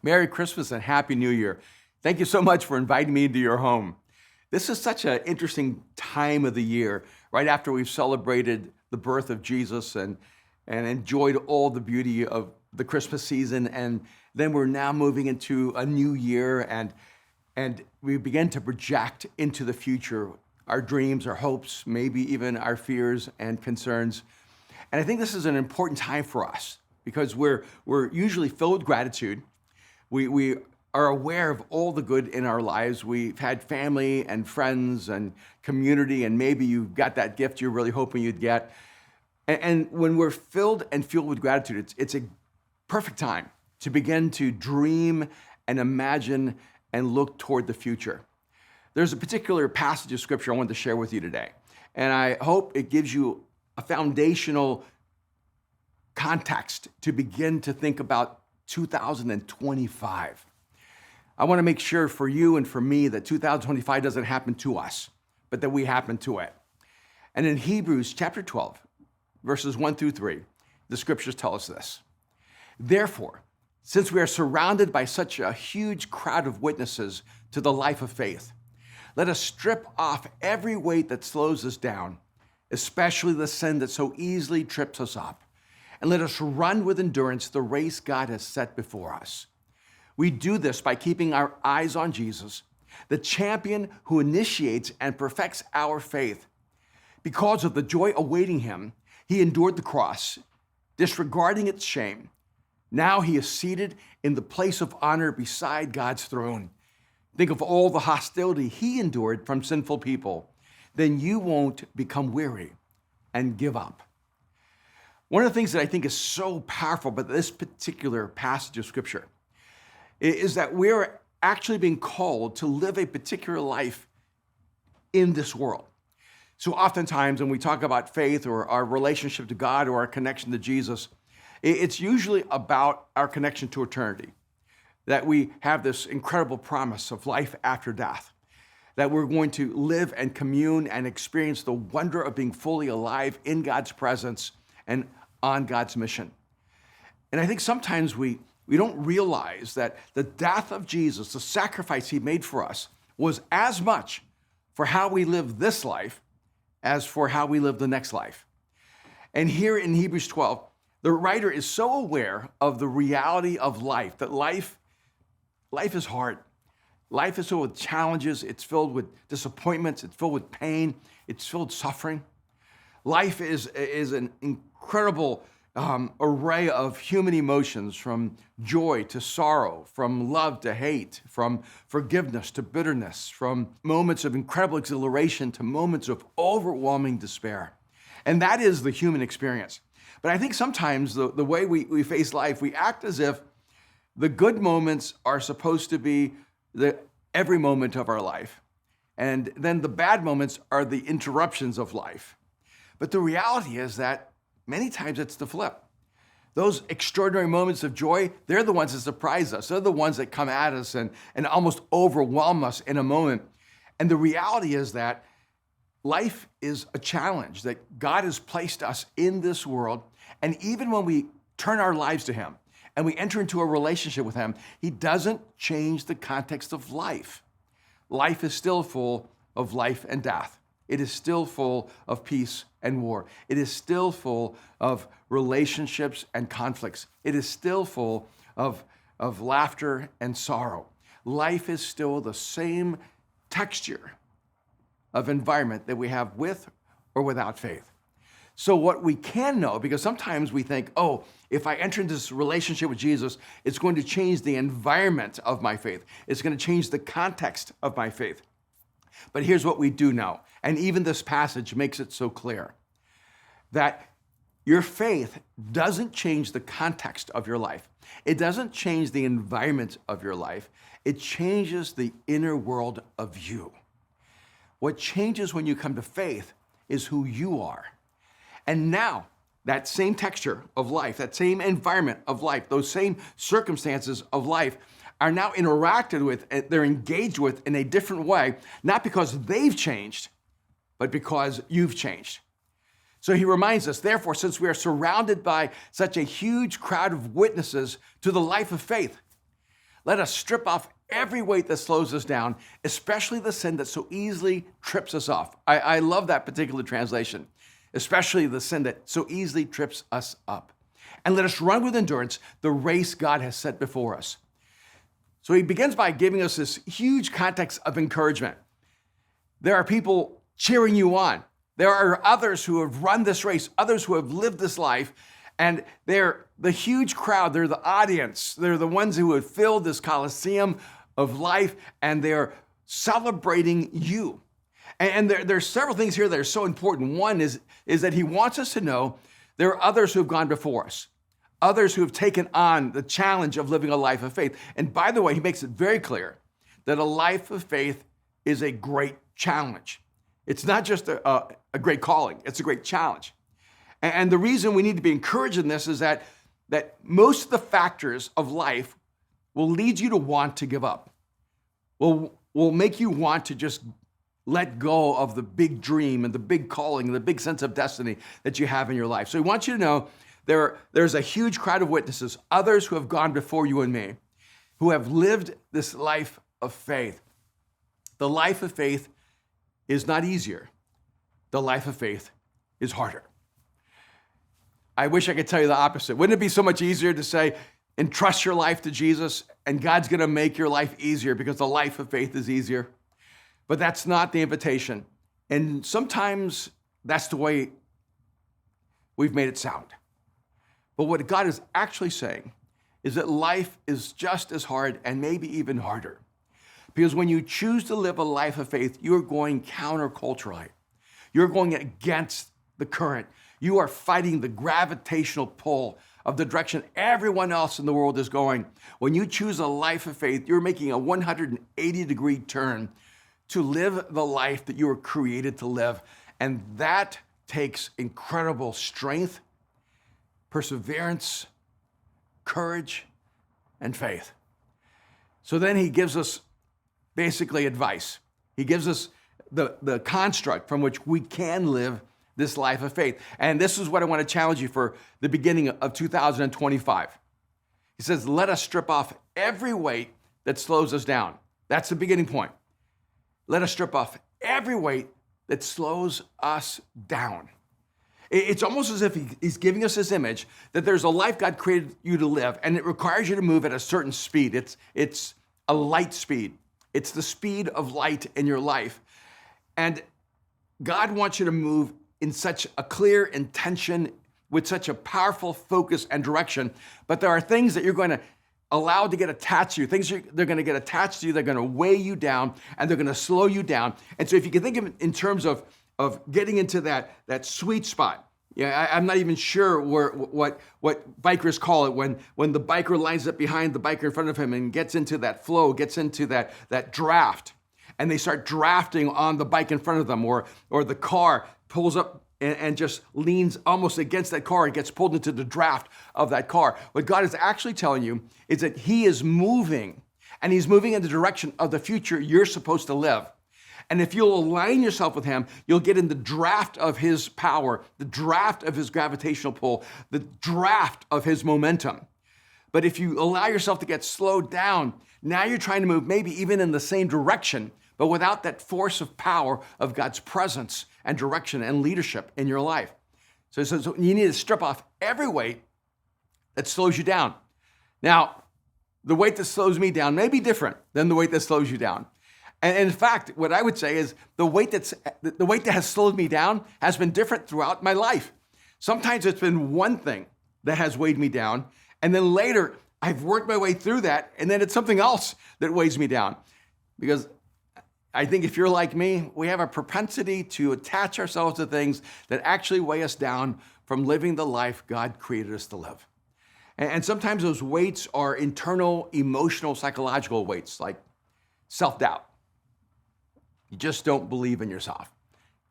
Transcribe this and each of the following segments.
Merry Christmas and Happy New Year. Thank you so much for inviting me into your home. This is such an interesting time of the year, right after we've celebrated the birth of Jesus and enjoyed all the beauty of the Christmas season. And then we're now moving into a new year and we begin to project into the future, our dreams, our hopes, maybe even our fears and concerns. And I think this is an important time for us because we're usually filled with gratitude. We are aware of all the good in our lives. We've had family and friends and community, and maybe you got that gift you're really hoping you'd get. And when we're filled and fueled with gratitude, it's a perfect time to begin to dream and imagine and look toward the future. There's a particular passage of scripture I want to share with you today, and I hope it gives you a foundational context to begin to think about 2025. I want to make sure for you and for me that 2025 doesn't happen to us, but that we happen to it. And in Hebrews chapter 12, verses 1 through 3, the scriptures tell us this. Therefore, since we are surrounded by such a huge crowd of witnesses to the life of faith, let us strip off every weight that slows us down, especially the sin that so easily trips us up. And let us run with endurance the race God has set before us. We do this by keeping our eyes on Jesus, the champion who initiates and perfects our faith. Because of the joy awaiting him, he endured the cross, disregarding its shame. Now he is seated in the place of honor beside God's throne. Think of all the hostility he endured from sinful people. Then you won't become weary and give up. One of the things that I think is so powerful about this particular passage of scripture is that we're actually being called to live a particular life in this world. So oftentimes when we talk about faith or our relationship to God or our connection to Jesus, it's usually about our connection to eternity, that we have this incredible promise of life after death, that we're going to live and commune and experience the wonder of being fully alive in God's presence and on God's mission. And I think sometimes we don't realize that the death of Jesus, the sacrifice he made for us, was as much for how we live this life as for how we live the next life. And here in Hebrews 12, the writer is so aware of the reality of life, that life is hard. Life is filled with challenges. It's filled with disappointments. It's filled with pain. It's filled with suffering. Life is an incredible array of human emotions, from joy to sorrow, from love to hate, from forgiveness to bitterness, from moments of incredible exhilaration to moments of overwhelming despair. And that is the human experience. But I think sometimes the way we face life, we act as if the good moments are supposed to be every moment of our life. And then the bad moments are the interruptions of life. But the reality is that many times it's the flip. Those extraordinary moments of joy, they're the ones that surprise us. They're the ones that come at us and almost overwhelm us in a moment. And the reality is that life is a challenge, that God has placed us in this world. And even when we turn our lives to him and we enter into a relationship with him, he doesn't change the context of life. Life is still full of life and death. It is still full of peace and war. It is still full of relationships and conflicts. It is still full of laughter and sorrow. Life is still the same texture of environment that we have with or without faith. So what we can know, because sometimes we think, oh, if I enter into this relationship with Jesus, it's going to change the environment of my faith. It's going to change the context of my faith. But here's what we do know, and even this passage makes it so clear, that your faith doesn't change the context of your life. It doesn't change the environment of your life. It changes the inner world of you. What changes when you come to faith is who you are. And now, that same texture of life, that same environment of life, those same circumstances of life are now interacted with, they're engaged with in a different way, not because they've changed, but because you've changed. So he reminds us, therefore, since we are surrounded by such a huge crowd of witnesses to the life of faith, Let us strip off every weight that slows us down, especially the sin that so easily trips us off. I love that particular translation, especially the sin that so easily trips us up. And let us run with endurance the race God has set before us. So he begins by giving us this huge context of encouragement. There are people cheering you on. There are others who have run this race, others who have lived this life, and they're the huge crowd. They're the audience. They're the ones who have filled this coliseum of life, and they're celebrating you. And there's several things here that are so important. One is that he wants us to know there are others who have gone before us, others who have taken on the challenge of living a life of faith. And by the way, he makes it very clear that a life of faith is a great challenge. It's not just a great calling, it's a great challenge. And the reason we need to be encouraged in this is that most of the factors of life will lead you to want to give up, will make you want to just let go of the big dream and the big calling and the big sense of destiny that you have in your life. So he wants you to know there's a huge crowd of witnesses, others who have gone before you and me, who have lived this life of faith. The life of faith is not easier. The life of faith is harder. I wish I could tell you the opposite. Wouldn't it be so much easier to say, entrust your life to Jesus and God's going to make your life easier because the life of faith is easier? But that's not the invitation. And sometimes that's the way we've made it sound. But what God is actually saying is that life is just as hard and maybe even harder. Because when you choose to live a life of faith, you're going counterculturally. You're going against the current. You are fighting the gravitational pull of the direction everyone else in the world is going. When you choose a life of faith, you're making a 180-degree turn to live the life that you were created to live. And that takes incredible strength, perseverance, courage, and faith. So then he gives us basically advice. He gives us the construct from which we can live this life of faith. And this is what I want to challenge you for the beginning of 2025. He says, let us strip off every weight that slows us down. That's the beginning point. Let us strip off every weight that slows us down. It's almost as if he's giving us this image that there's a life God created you to live, and it requires you to move at a certain speed. It's a light speed. It's the speed of light in your life. And God wants you to move in such a clear intention, with such a powerful focus and direction. But there are things that you're going to allow to get attached to you. They're going to get attached to you. They're going to weigh you down, and they're going to slow you down. And so if you can think of it in terms of getting into that sweet spot. Yeah, I'm not even sure what bikers call it when the biker lines up behind the biker in front of him and gets into that flow, gets into that draft, and they start drafting on the bike in front of them, or the car pulls up and just leans almost against that car and gets pulled into the draft of that car. What God is actually telling you is that he is moving, and he's moving in the direction of the future you're supposed to live. And if you'll align yourself with him, you'll get in the draft of his power, the draft of his gravitational pull, the draft of his momentum. But if you allow yourself to get slowed down, now you're trying to move maybe even in the same direction, but without that force of power of God's presence and direction and leadership in your life. So you need to strip off every weight that slows you down. Now, the weight that slows me down may be different than the weight that slows you down. And in fact, what I would say is the weight that has slowed me down has been different throughout my life. Sometimes it's been one thing that has weighed me down, and then later I've worked my way through that, and then it's something else that weighs me down. Because I think if you're like me, we have a propensity to attach ourselves to things that actually weigh us down from living the life God created us to live. And sometimes those weights are internal, emotional, psychological weights, like self-doubt. You just don't believe in yourself.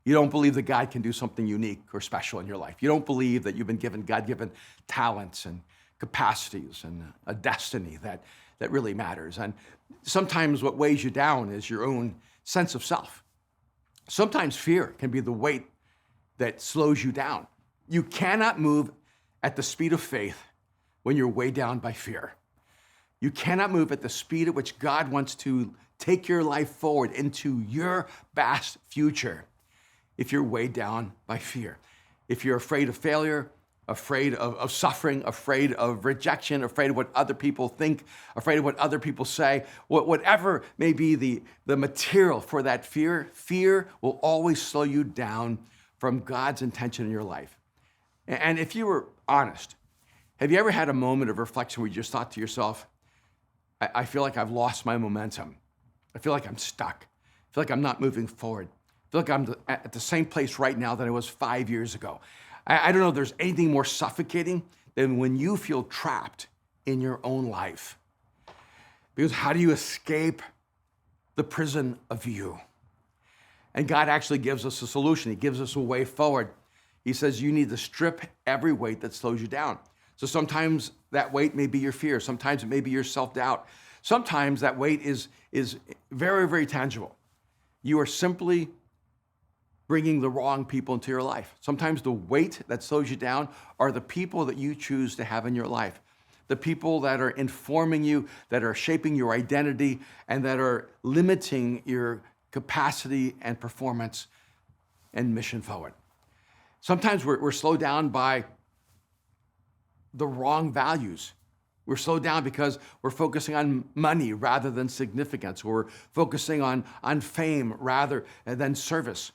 You don't believe that God can do something unique or special in your life. You don't believe that you've been given God-given talents and capacities and a destiny that really matters. And sometimes what weighs you down is your own sense of self. Sometimes fear can be the weight that slows you down. You cannot move at the speed of faith when you're weighed down by fear. You cannot move at the speed at which God wants to take your life forward into your best future if you're weighed down by fear. If you're afraid of failure, afraid of suffering, afraid of rejection, afraid of what other people think, afraid of what other people say, whatever may be the material for that fear, fear will always slow you down from God's intention in your life. And if you were honest, have you ever had a moment of reflection where you just thought to yourself, I feel like I've lost my momentum. I feel like I'm stuck. I feel like I'm not moving forward. I feel like I'm at the same place right now that I was 5 years ago. I don't know if there's anything more suffocating than when you feel trapped in your own life. Because how do you escape the prison of you? And God actually gives us a solution. He gives us a way forward. He says you need to strip every weight that slows you down. So sometimes that weight may be your fear. Sometimes it may be your self-doubt. Sometimes that weight is very, very tangible. You are simply bringing the wrong people into your life. Sometimes the weight that slows you down are the people that you choose to have in your life. The people that are informing you, that are shaping your identity, and that are limiting your capacity and performance and mission forward. Sometimes we're slowed down by the wrong values. We're slowed down because we're focusing on money rather than significance. We're focusing on fame rather than service.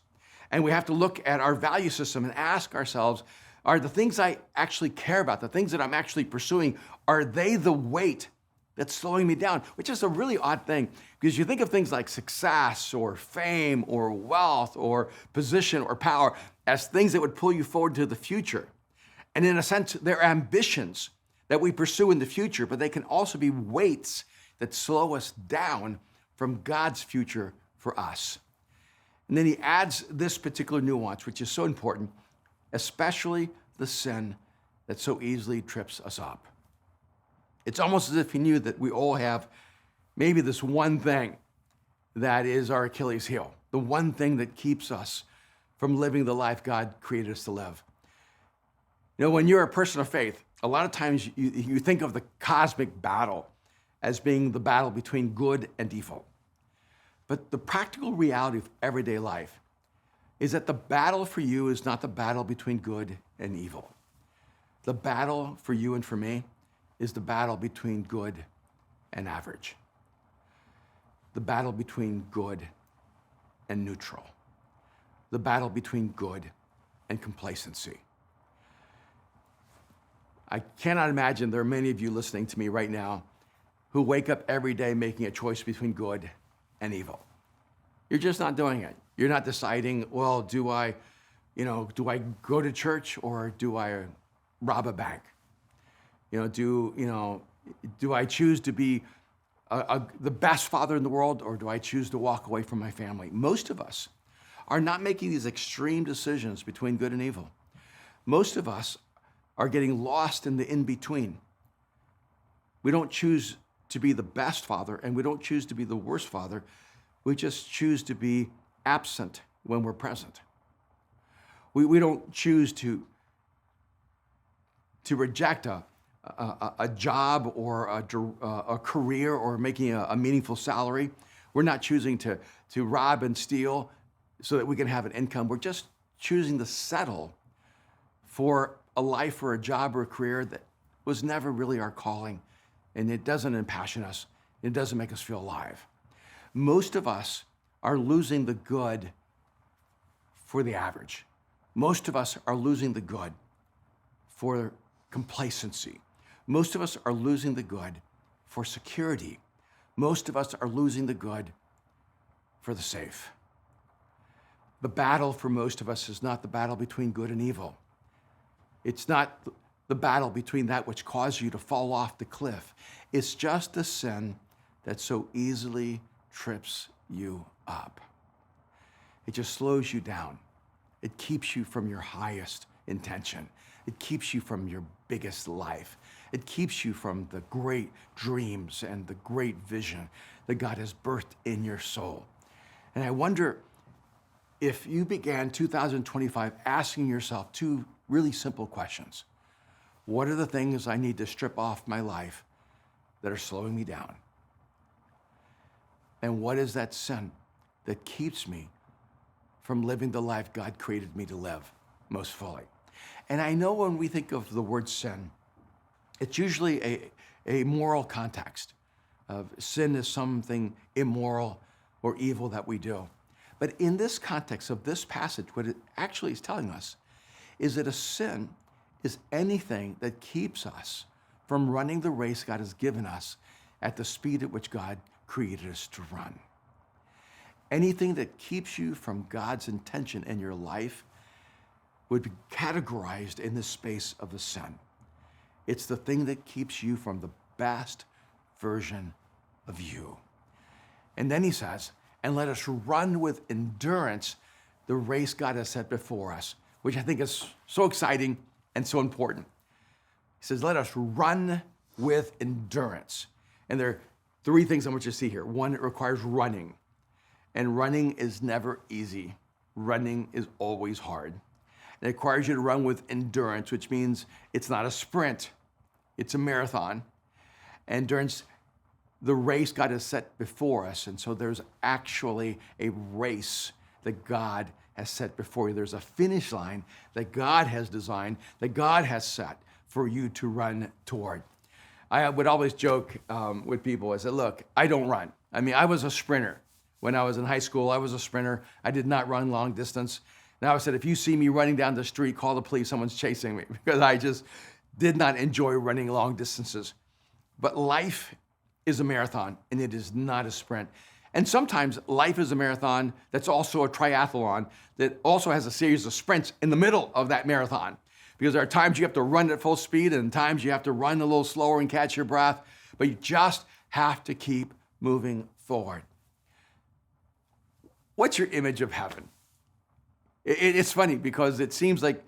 And we have to look at our value system and ask ourselves, are the things I actually care about, the things that I'm actually pursuing, are they the weight that's slowing me down? Which is a really odd thing, because you think of things like success or fame or wealth or position or power as things that would pull you forward to the future. And in a sense, they're ambitions that we pursue in the future, but they can also be weights that slow us down from God's future for us. And then he adds this particular nuance, which is so important, especially the sin that so easily trips us up. It's almost as if he knew that we all have maybe this one thing that is our Achilles heel, the one thing that keeps us from living the life God created us to live. You know, when you're a person of faith, a lot of times you think of the cosmic battle as being the battle between good and evil. But the practical reality of everyday life is that the battle for you is not the battle between good and evil. The battle for you and for me is the battle between good and average. The battle between good and neutral. The battle between good and complacency. I cannot imagine there are many of you listening to me right now who wake up every day making a choice between good and evil. You're just not doing it. You're not deciding, well, do I go to church or do I rob a bank? Do I choose to be the best father in the world, or do I choose to walk away from my family? Most of us are not making these extreme decisions between good and evil. Most of us are getting lost in the in-between. We don't choose to be the best father, and we don't choose to be the worst father. We just choose to be absent when we're present. We don't choose to reject a job or a career or making a meaningful salary. We're not choosing to rob and steal so that we can have an income. We're just choosing to settle for a life or a job or a career that was never really our calling, and it doesn't impassion us. It doesn't make us feel alive. Most of us are losing the good for the average. Most of us are losing the good for complacency. Most of us are losing the good for security. Most of us are losing the good for the safe. The battle for most of us is not the battle between good and evil. It's not the battle between that which caused you to fall off the cliff. It's just the sin that so easily trips you up. It just slows you down. It keeps you from your highest intention. It keeps you from your biggest life. It keeps you from the great dreams and the great vision that God has birthed in your soul. And I wonder if you began 2025 asking yourself two really simple questions. What are the things I need to strip off my life that are slowing me down? And what is that sin that keeps me from living the life God created me to live most fully? And I know when we think of the word sin, it's usually a moral context of sin is something immoral or evil that we do. But in this context of this passage, what it actually is telling us is that a sin is anything that keeps us from running the race God has given us at the speed at which God created us to run. Anything that keeps you from God's intention in your life would be categorized in this space of a sin. It's the thing that keeps you from the best version of you. And then he says, and let us run with endurance the race God has set before us, which I think is so exciting and so important. He says, let us run with endurance. And there are three things I want you to see here. One, it requires running. And running is never easy. Running is always hard. It requires you to run with endurance, which means it's not a sprint, it's a marathon. Endurance, the race God has set before us. And so there's actually a race that God has set before you. There's a finish line that God has designed, that God has set for you to run toward. I would always joke with people. I said, look, I don't run. I mean, I was a sprinter. When I was in high school, I was a sprinter. I did not run long distance. Now I said, if you see me running down the street, call the police, someone's chasing me, because I just did not enjoy running long distances. But life is a marathon, and it is not a sprint. And sometimes life is a marathon that's also a triathlon that also has a series of sprints in the middle of that marathon. Because there are times you have to run at full speed and times you have to run a little slower and catch your breath, but you just have to keep moving forward. What's your image of heaven? It's funny because it seems like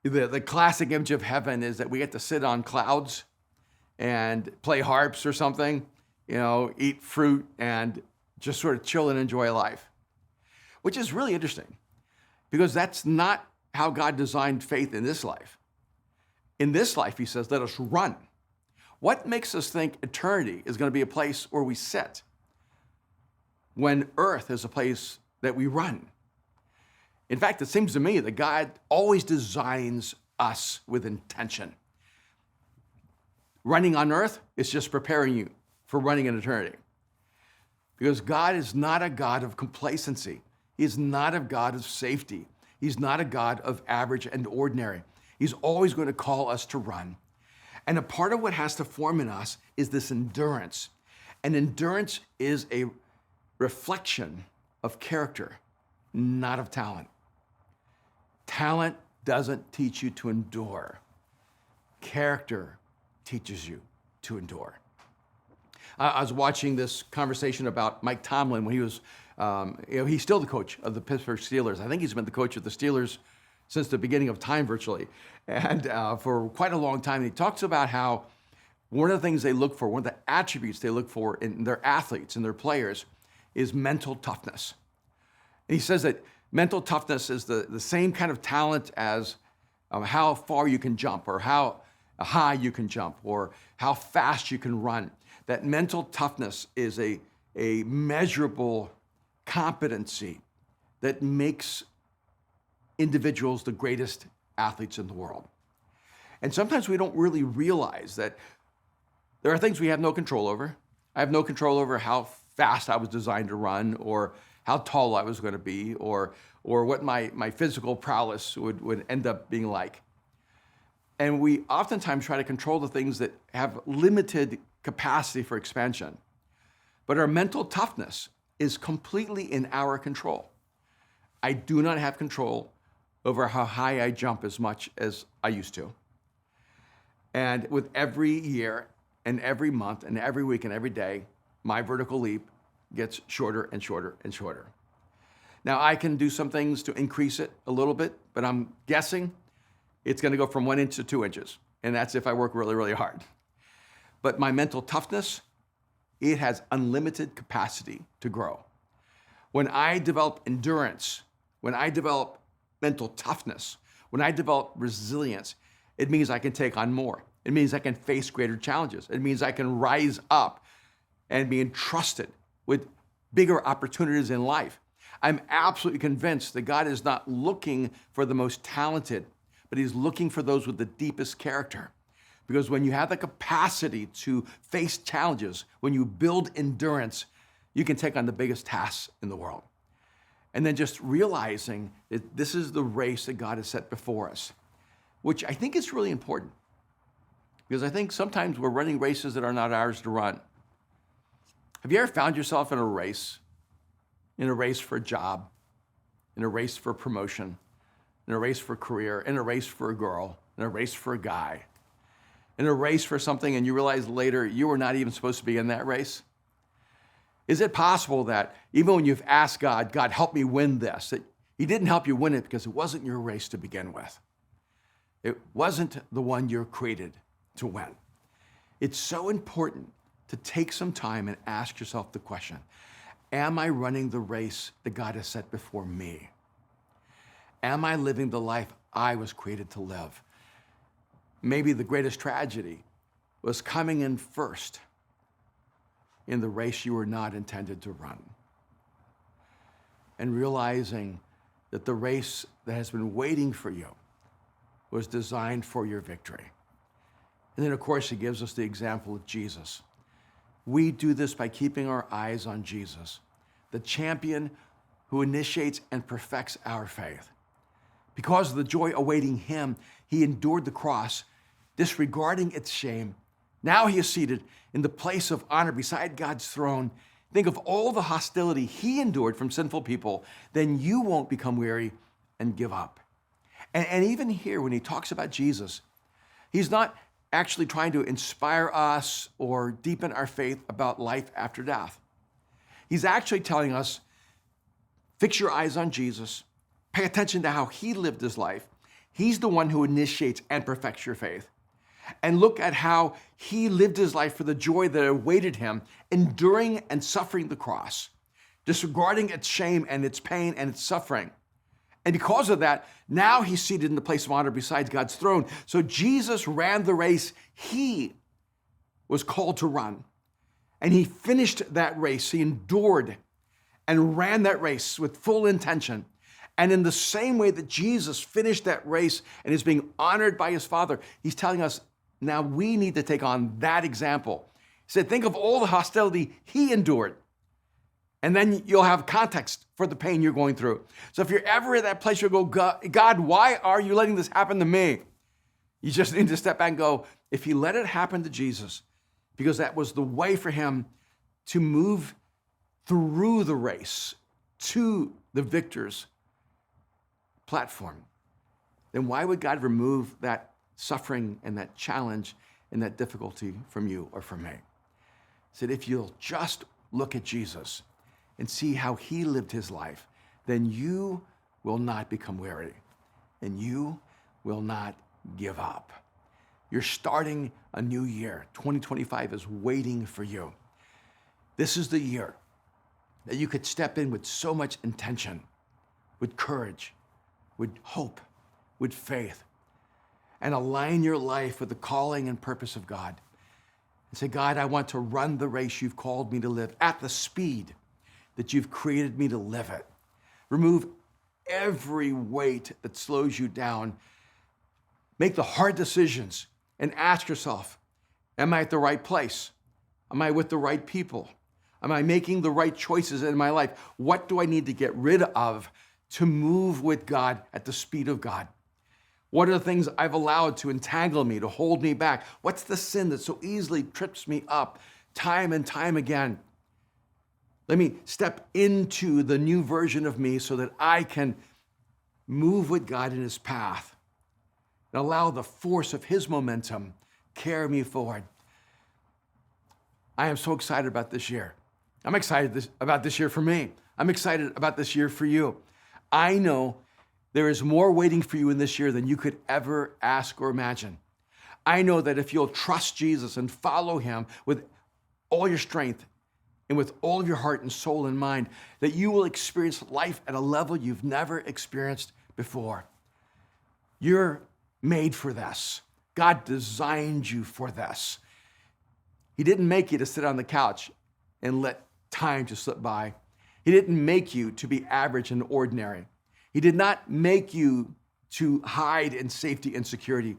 the classic image of heaven is that we get to sit on clouds and play harps or something, eat fruit and just sort of chill and enjoy life, which is really interesting because that's not how God designed faith in this life. In this life, he says, let us run. What makes us think eternity is going to be a place where we sit when earth is a place that we run? In fact, it seems to me that God always designs us with intention. Running on earth is just preparing you for running in eternity. Because God is not a God of complacency. He is not a God of safety. He's not a God of average and ordinary. He's always going to call us to run. And a part of what has to form in us is this endurance. And endurance is a reflection of character, not of talent. Talent doesn't teach you to endure. Character teaches you to endure. I was watching this conversation about Mike Tomlin when he was, he's still the coach of the Pittsburgh Steelers. I think he's been the coach of the Steelers since the beginning of time virtually, and for quite a long time. And he talks about how one of the things they look for, one of the attributes they look for in their athletes and their players is mental toughness. And he says that mental toughness is the same kind of talent as how far you can jump or how high you can jump or how fast you can run. That mental toughness is a measurable competency that makes individuals the greatest athletes in the world. And sometimes we don't really realize that there are things we have no control over. I have no control over how fast I was designed to run or how tall I was going to be or what my physical prowess would end up being like. And we oftentimes try to control the things that have limited capacity for expansion. But our mental toughness is completely in our control. I do not have control over how high I jump as much as I used to. And with every year and every month and every week and every day, my vertical leap gets shorter and shorter and shorter. Now, I can do some things to increase it a little bit, but I'm guessing it's going to go from 1 inch to 2 inches. And that's if I work really, really hard. But my mental toughness, it has unlimited capacity to grow. When I develop endurance, when I develop mental toughness, when I develop resilience, it means I can take on more. It means I can face greater challenges. It means I can rise up and be entrusted with bigger opportunities in life. I'm absolutely convinced that God is not looking for the most talented, but he's looking for those with the deepest character. Because when you have the capacity to face challenges, when you build endurance, you can take on the biggest tasks in the world. And then just realizing that this is the race that God has set before us, which I think is really important. Because I think sometimes we're running races that are not ours to run. Have you ever found yourself in a race for a job, in a race for a promotion, in a race for a career, in a race for a girl, in a race for a guy, in a race for something, and you realize later you were not even supposed to be in that race? Is it possible that even when you've asked God, God, help me win this, that he didn't help you win it because it wasn't your race to begin with? It wasn't the one you're created to win. It's so important to take some time and ask yourself the question, am I running the race that God has set before me? Am I living the life I was created to live? Maybe the greatest tragedy was coming in first in the race you were not intended to run, and realizing that the race that has been waiting for you was designed for your victory. And then, of course, he gives us the example of Jesus. We do this by keeping our eyes on Jesus, the champion who initiates and perfects our faith. Because of the joy awaiting him, he endured the cross, disregarding its shame. Now he is seated in the place of honor beside God's throne. Think of all the hostility he endured from sinful people. Then you won't become weary and give up. And even here, when he talks about Jesus, he's not actually trying to inspire us or deepen our faith about life after death. He's actually telling us, fix your eyes on Jesus, pay attention to how he lived his life. He's the one who initiates and perfects your faith. And look at how he lived his life for the joy that awaited him, enduring and suffering the cross, disregarding its shame and its pain and its suffering. And because of that, now he's seated in the place of honor beside God's throne. So Jesus ran the race he was called to run. And he finished that race. He endured and ran that race with full intention. And in the same way that Jesus finished that race and is being honored by his Father, he's telling us now we need to take on that example. He said, think of all the hostility he endured. And then you'll have context for the pain you're going through. So if you're ever at that place, you'll go, God, why are you letting this happen to me? You just need to step back and go, if he let it happen to Jesus, because that was the way for him to move through the race to the victor's platform, then why would God remove that suffering and that challenge and that difficulty from you or from me? He said, if you'll just look at Jesus and see how he lived his life, then you will not become weary and you will not give up. You're starting a new year. 2025 is waiting for you. This is the year that you could step in with so much intention, with courage, with hope, with faith, and align your life with the calling and purpose of God. And say, God, I want to run the race you've called me to live at the speed that you've created me to live it. Remove every weight that slows you down. Make the hard decisions and ask yourself, am I at the right place? Am I with the right people? Am I making the right choices in my life? What do I need to get rid of to move with God at the speed of God? What are the things I've allowed to entangle me, to hold me back? What's the sin that so easily trips me up time and time again? Let me step into the new version of me so that I can move with God in his path and allow the force of his momentum carry me forward. I am so excited about this year. I'm excited about this year for me. I'm excited about this year for you. I know there is more waiting for you in this year than you could ever ask or imagine. I know that if you'll trust Jesus and follow him with all your strength and with all of your heart and soul and mind, that you will experience life at a level you've never experienced before. You're made for this. God designed you for this. He didn't make you to sit on the couch and let time just slip by. He didn't make you to be average and ordinary. He did not make you to hide in safety and security.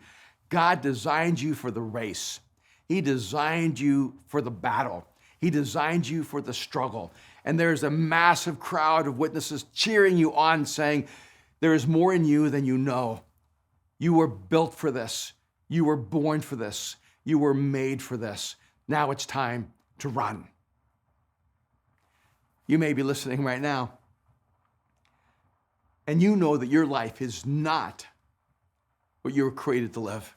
God designed you for the race. He designed you for the battle. He designed you for the struggle. And there's a massive crowd of witnesses cheering you on, saying, there is more in you than you know. You were built for this. You were born for this. You were made for this. Now it's time to run. You may be listening right now, and you know that your life is not what you were created to live.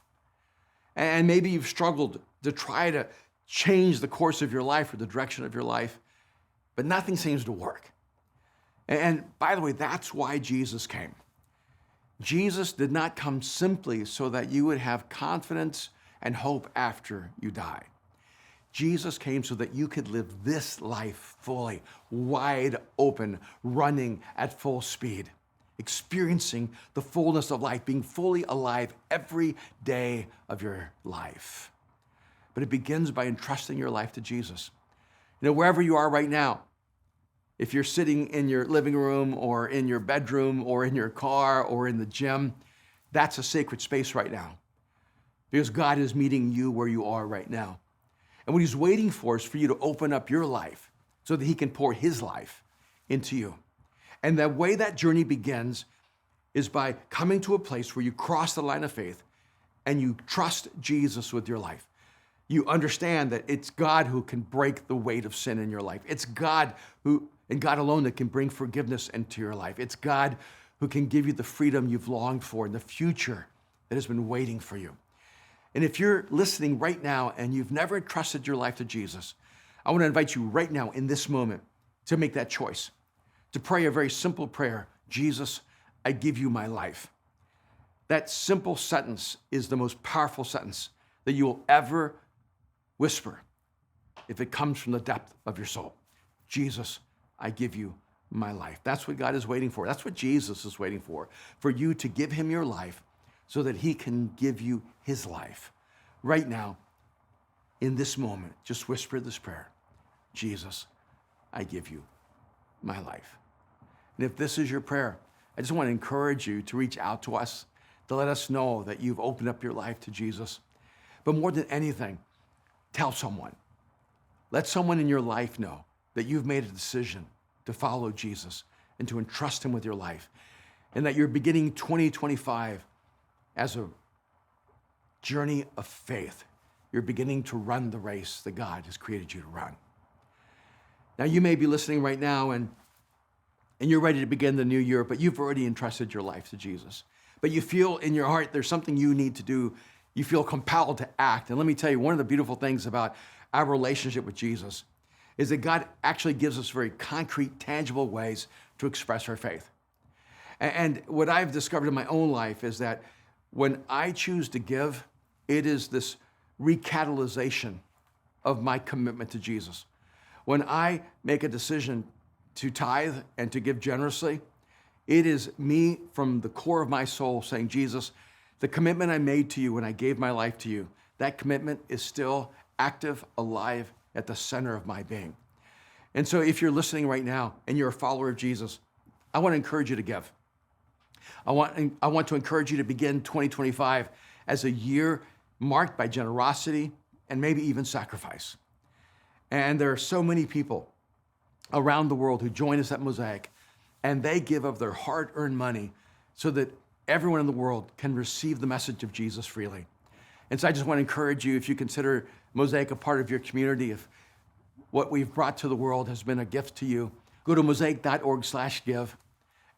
And maybe you've struggled to try to change the course of your life or the direction of your life, but nothing seems to work. And by the way, that's why Jesus came. Jesus did not come simply so that you would have confidence and hope after you die. Jesus came so that you could live this life fully, wide open, running at full speed, experiencing the fullness of life, being fully alive every day of your life. But it begins by entrusting your life to Jesus. You know, wherever you are right now, if you're sitting in your living room or in your bedroom or in your car or in the gym, that's a sacred space right now, because God is meeting you where you are right now. And what he's waiting for is for you to open up your life so that he can pour his life into you. And the way that journey begins is by coming to a place where you cross the line of faith and you trust Jesus with your life. You understand that it's God who can break the weight of sin in your life. It's God who, and God alone, that can bring forgiveness into your life. It's God who can give you the freedom you've longed for and the future that has been waiting for you. And if you're listening right now and you've never entrusted your life to Jesus, I want to invite you right now in this moment to make that choice, to pray a very simple prayer. Jesus, I give you my life. That simple sentence is the most powerful sentence that you will ever whisper if it comes from the depth of your soul. Jesus, I give you my life. That's what God is waiting for. That's what Jesus is waiting for you to give him your life so that he can give you his life. Right now, in this moment, just whisper this prayer. Jesus, I give you my life. And if this is your prayer, I just want to encourage you to reach out to us, to let us know that you've opened up your life to Jesus. But more than anything, tell someone. Let someone in your life know that you've made a decision to follow Jesus and to entrust him with your life, and that you're beginning 2025 as a journey of faith. You're beginning to run the race that God has created you to run. Now, you may be listening right now and you're ready to begin the new year, but you've already entrusted your life to Jesus. But you feel in your heart there's something you need to do. You feel compelled to act. And let me tell you, one of the beautiful things about our relationship with Jesus is that God actually gives us very concrete, tangible ways to express our faith. And what I've discovered in my own life is that when I choose to give, it is this recatalyzation of my commitment to Jesus. When I make a decision to tithe and to give generously, it is me from the core of my soul saying, Jesus, the commitment I made to you when I gave my life to you, that commitment is still active, alive, at the center of my being. And so if you're listening right now and you're a follower of Jesus, I want to encourage you to give. I want to encourage you to begin 2025 as a year marked by generosity and maybe even sacrifice. And there are so many people around the world who join us at Mosaic, and they give of their hard-earned money so that everyone in the world can receive the message of Jesus freely. And so I just want to encourage you, if you consider Mosaic a part of your community, if what we've brought to the world has been a gift to you, go to mosaic.org/give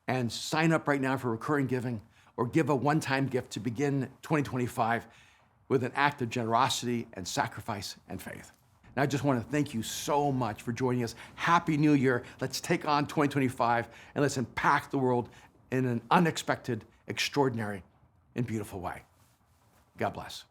and sign up right now for recurring giving, or give a one-time gift to begin 2025 with an act of generosity and sacrifice and faith. And I just want to thank you so much for joining us. Happy New Year. Let's take on 2025 and let's impact the world in an unexpected, extraordinary, and beautiful way. God bless.